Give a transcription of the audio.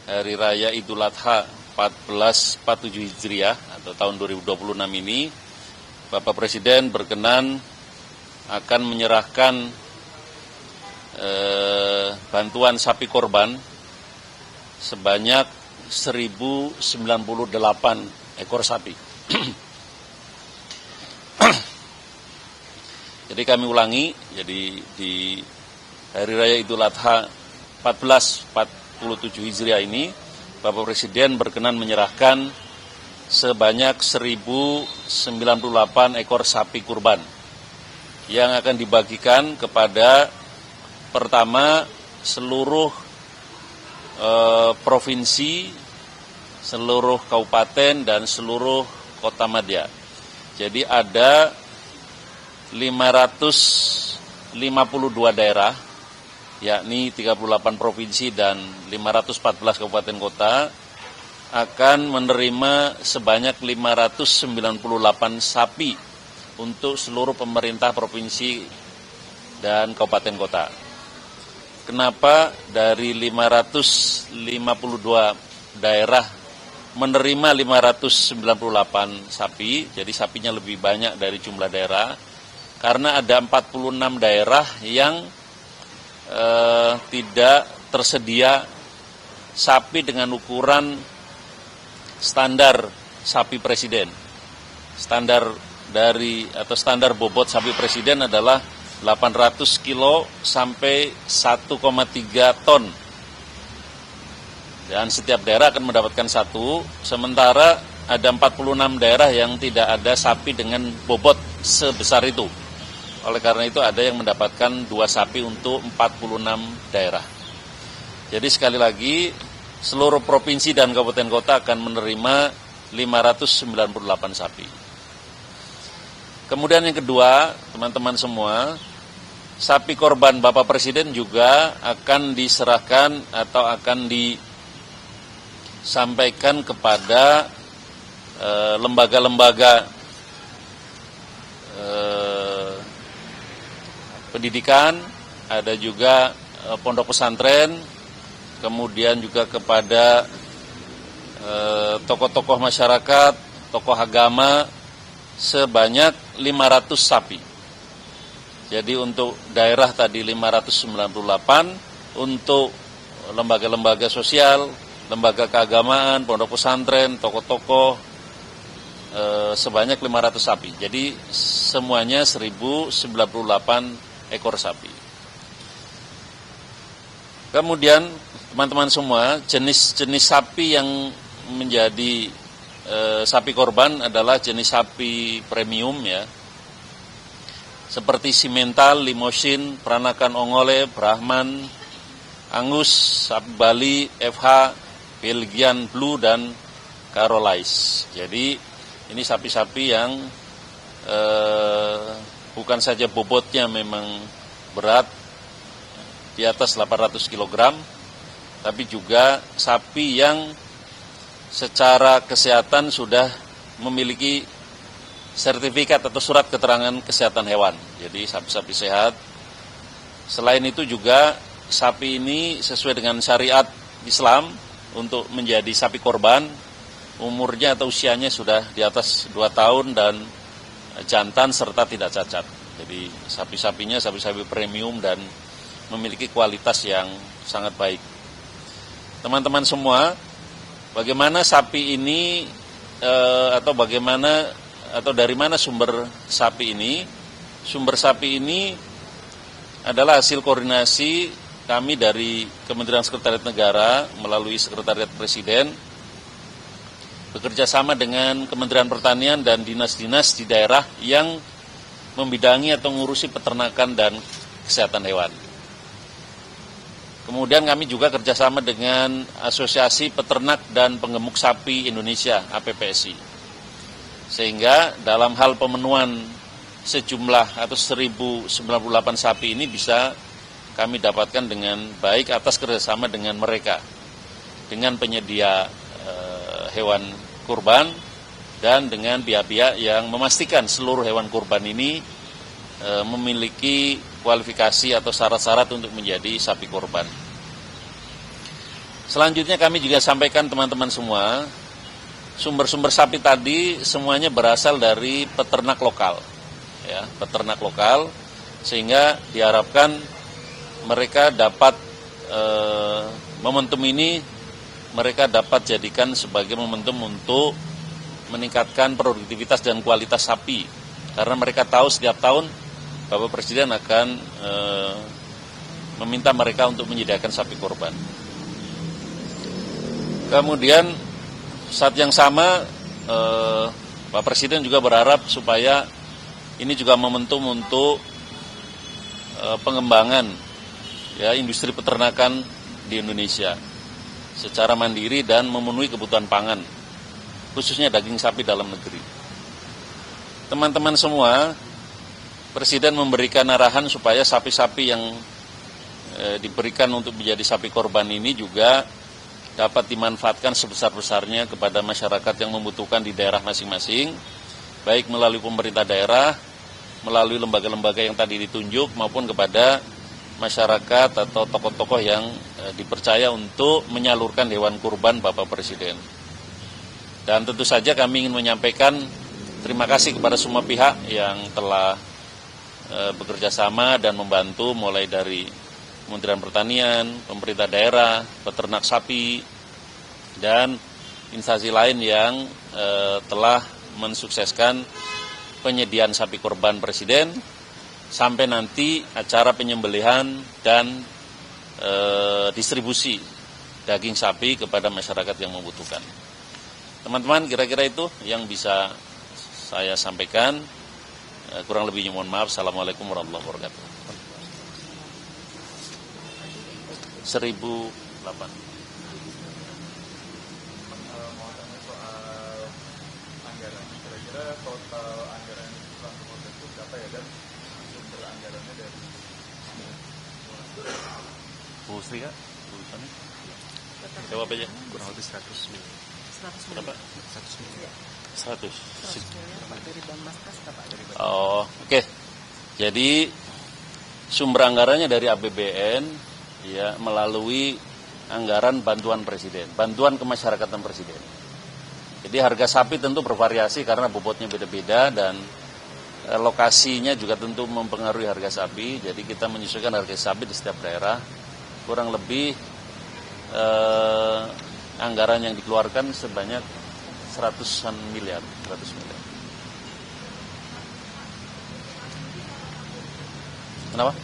Hari Raya Idul Adha 1447 Hijriah atau tahun 2026 ini, Bapak Presiden berkenan akan menyerahkan bantuan sapi korban sebanyak 1098 ekor sapi. Jadi kami ulangi, jadi di Hari Raya Idul Adha 1447 Hijriah ini, Bapak Presiden berkenan menyerahkan sebanyak 1098 ekor sapi kurban yang akan dibagikan kepada pertama seluruh provinsi, seluruh kabupaten, dan seluruh kota madya. Jadi ada 552 daerah, yakni 38 provinsi dan 514 kabupaten kota, akan menerima sebanyak 598 sapi untuk seluruh pemerintah provinsi dan kabupaten kota. Kenapa dari 552 daerah menerima 598 sapi, jadi sapinya lebih banyak dari jumlah daerah, karena ada 46 daerah yang tidak tersedia sapi dengan ukuran standar sapi presiden. Standar standar bobot sapi presiden adalah 800 kilo sampai 1,3 ton. Dan setiap daerah akan mendapatkan satu, sementara ada 46 daerah yang tidak ada sapi dengan bobot sebesar itu. Oleh karena itu ada yang mendapatkan 2 sapi untuk 46 daerah. Jadi sekali lagi, seluruh provinsi dan kabupaten kota akan menerima 598 sapi. Kemudian yang kedua, teman-teman semua, sapi korban Bapak Presiden juga akan diserahkan atau akan disampaikan kepada lembaga-lembaga pendidikan, ada juga pondok pesantren, kemudian juga kepada tokoh-tokoh masyarakat, tokoh agama, sebanyak 500 sapi. Jadi untuk daerah tadi 598, untuk lembaga-lembaga sosial, lembaga keagamaan, pondok pesantren, tokoh-tokoh, sebanyak 500 sapi. Jadi semuanya 1098 ekor sapi. Kemudian teman-teman semua, jenis-jenis sapi yang menjadi sapi korban adalah jenis sapi premium ya, seperti Simmental, Limousin, Peranakan Ongole, Brahman, Angus, sapi Bali, FH, Belgian Blue, dan Carolais. Jadi ini sapi-sapi yang bukan saja bobotnya memang berat di atas 800 kg, tapi juga sapi yang secara kesehatan sudah memiliki sertifikat atau surat keterangan kesehatan hewan. Jadi sapi-sapi sehat. Selain itu juga sapi ini sesuai dengan syariat Islam untuk menjadi sapi korban, umurnya atau usianya sudah di atas 2 tahun dan jantan serta tidak cacat. Jadi sapi-sapinya sapi-sapi premium dan memiliki kualitas yang sangat baik. Teman-teman semua, bagaimana sapi ini atau dari mana sumber sapi ini? Sumber sapi ini adalah hasil koordinasi kami dari Kementerian Sekretariat Negara melalui Sekretariat Presiden, bekerja sama dengan Kementerian Pertanian dan dinas-dinas di daerah yang membidangi atau mengurusi peternakan dan kesehatan hewan. Kemudian kami juga kerjasama dengan Asosiasi Peternak dan Penggemuk Sapi Indonesia, APPSI. Sehingga dalam hal pemenuhan sejumlah atau 1098 sapi ini bisa kami dapatkan dengan baik atas kerjasama dengan mereka, dengan penyedia hewan kurban dan dengan pihak-pihak yang memastikan seluruh hewan kurban ini memiliki kualifikasi atau syarat-syarat untuk menjadi sapi kurban. Selanjutnya kami juga sampaikan teman-teman semua, sumber-sumber sapi tadi semuanya berasal dari peternak lokal, ya, peternak lokal, sehingga diharapkan mereka dapat momentum ini mereka dapat jadikan sebagai momentum untuk meningkatkan produktivitas dan kualitas sapi, karena mereka tahu setiap tahun Bapak Presiden akan meminta mereka untuk menyediakan sapi korban. Kemudian saat yang sama Pak Presiden juga berharap supaya ini juga momentum untuk pengembangan, ya, industri peternakan di Indonesia secara mandiri dan memenuhi kebutuhan pangan, khususnya daging sapi dalam negeri. Teman-teman semua, Presiden memberikan arahan supaya sapi-sapi yang diberikan untuk menjadi sapi korban ini juga dapat dimanfaatkan sebesar-besarnya kepada masyarakat yang membutuhkan di daerah masing-masing, baik melalui pemerintah daerah, melalui lembaga-lembaga yang tadi ditunjuk, maupun kepada masyarakat atau tokoh-tokoh yang dipercaya untuk menyalurkan hewan kurban Bapak Presiden. Dan tentu saja kami ingin menyampaikan terima kasih kepada semua pihak yang telah bekerja sama dan membantu, mulai dari Kementerian Pertanian, pemerintah daerah, peternak sapi, dan instansi lain yang telah mensukseskan penyediaan sapi korban Presiden sampai nanti acara penyembelihan dan distribusi daging sapi kepada masyarakat yang membutuhkan. Teman-teman, kira-kira itu yang bisa saya sampaikan. Kurang lebihnya mohon maaf. Assalamualaikum warahmatullahi wabarakatuh. 1008. Soal anggaran, kira-kira total anggaran yang diperlukan itu berapa ya, dan sumber anggarannya dari Bu Sri, Kak? Bu Sani? Jawab aja. Kurang lebih 100 miliar. 100 Berapa? 100 miliar. 100. dari Banmaskas, Pak? Oh, oke. Jadi sumber anggarannya dari APBN, ya, melalui anggaran bantuan Presiden, bantuan kemasyarakatan Presiden. Jadi harga sapi tentu bervariasi karena bobotnya beda-beda dan lokasinya juga tentu mempengaruhi harga sapi. Jadi kita menyesuaikan harga sapi di setiap daerah. Kurang lebih anggaran yang dikeluarkan sebanyak 100 miliar. Kenapa?